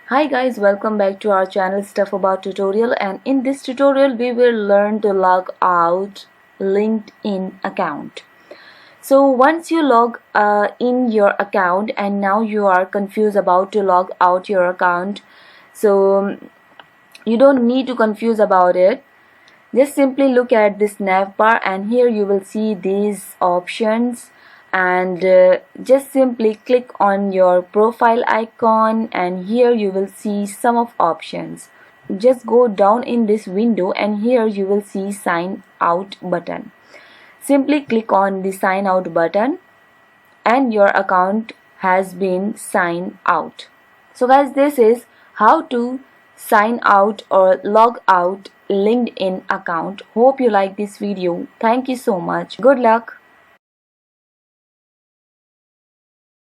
Hi guys, welcome back to our channel Stuff About Tutorial, and in this tutorial we will learn to log out LinkedIn account. So once you log in your account and now you are confused about to log out your account, so you don't need to confuse about it. Just simply look at this nav bar and here you will see these options, and just simply click on your profile icon and here you will see some of options. Just go down in this window and here you will see sign out button. Simply click on the sign out button and your account has been signed out. So guys, this is how to sign out or log out LinkedIn account. Hope you like this video. Thank you so much. Good luck.